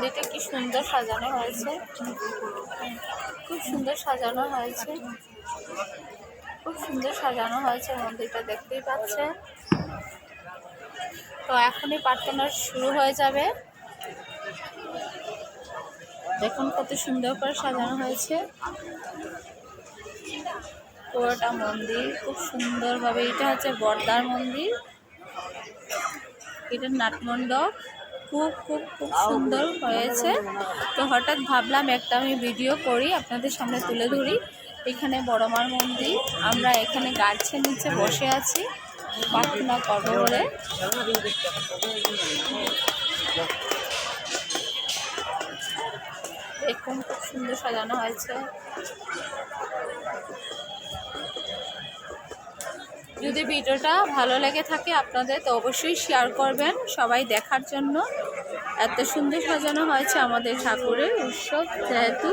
মন্দিরটা কি সুন্দর সাজানো হয়েছে, খুব সুন্দর সাজানো হয়েছে, খুব সুন্দর সাজানো হয়েছে মন্দিরটা, দেখতেই পাচ্ছেন। তো এখনই প্রার্থনা শুরু হয়ে যাবে। দেখুন কত সুন্দর করে সাজানো হয়েছে পুরোটা মন্দির, খুব সুন্দরভাবে। এটা হচ্ছে বর্দার মন্দির, এটা নাটমণ্ডপ, খুব খুব খুব সুন্দর হয়েছে। তো হঠাৎ ভাবলাম একটা আমি ভিডিও করি, আপনাদের সামনে তুলে ধরি। এখানে বড়মার মন্দির, আমরা এখানে গাছের নিচে বসে আছি প্রার্থনা করবো বলে। দেখুন খুব সুন্দর সাজানো হয়েছে। যদি ভিডিওটা ভালো লেগে থাকে আপনাদের, তো অবশ্যই শেয়ার করবেন সবাই দেখার জন্য। এত সুন্দর সাজানো হয়েছে আমাদের ঠাকুরের উৎসব যেহেতু,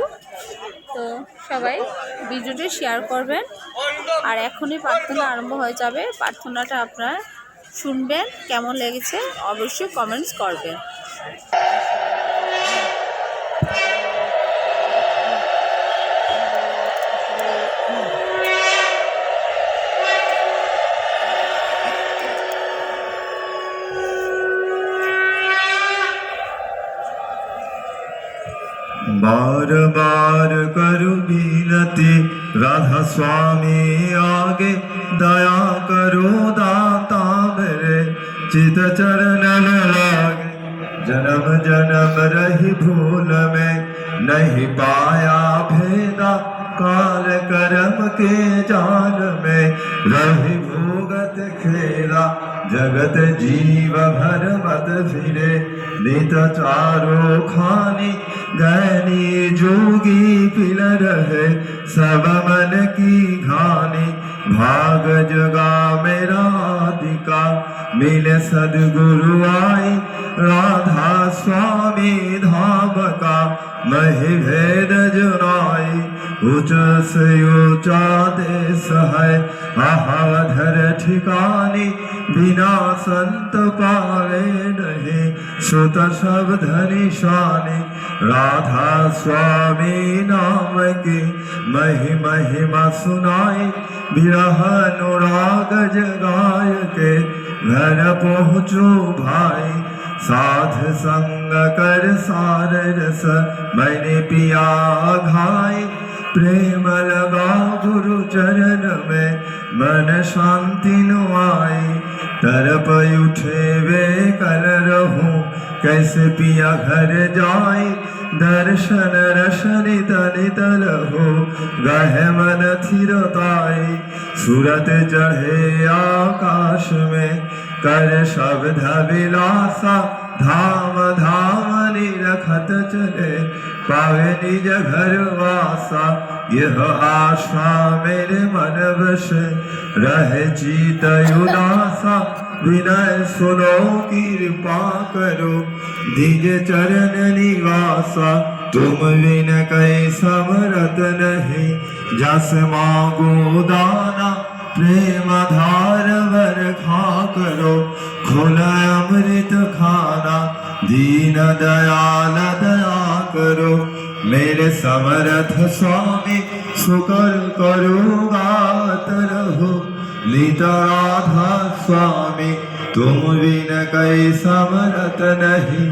তো সবাই ভিডিওটি শেয়ার করবেন। আর এখনই প্রার্থনা আরম্ভ হয়ে যাবে, প্রার্থনাটা আপনারা শুনবেন, কেমন লেগেছে অবশ্যই কমেন্টস করবেন। बार बार करू विनती राधा स्वामी आगे, दया करो दाता मेरे चित चरण लागे। जन्म जन्म रही भूल में नहीं पाया भेदा, काल कर्म के जाल में रही भोगत खेला। जगत जीव भर मत फिरे नित चारो खानी, ज्ञानी जोगी पिल रहे सब मन की घानी। भाग जगा मेरा अधिका मिले सदगुरु आई, राधा स्वामी धाम का मही भेद जुनाई। ऊंच से ऊंचा देश है अहाधर ठिकानी, बिना संत पावे नहीं सुत शब्द निशानी। राधा स्वामी नाम की महिमा सुनाई, विरह अनुराग जगाय के घर पहुँचो भाई। साध संग कर सार रस मैंने पिया घाई, प्रेम लगा गुरु चरण में मन शांति नुआई। तरप उठे वे कल रहूं कैसे पिया घर जाई, दर्शन रशनित नितल हो गहे मन थिरताई। सूरत चढ़े आकाश में कर शब्द विलासा, धाम धाम निरखत चले पावे निज घर वासा। यह आशा मेरे मन वश रहे चित उदासा, विनय सुनो कृपा करो निज चरण निवासा। तुम बिन कई समरत नहीं जस मांगो दाना, प्रेम धार वर खा करो खुला अमृत खाना। दीन दयाल दया करो मेरे समर्थ स्वामी, शुकर करो गात रहो नित राधा स्वामी। तुम बिन कई समरत नहीं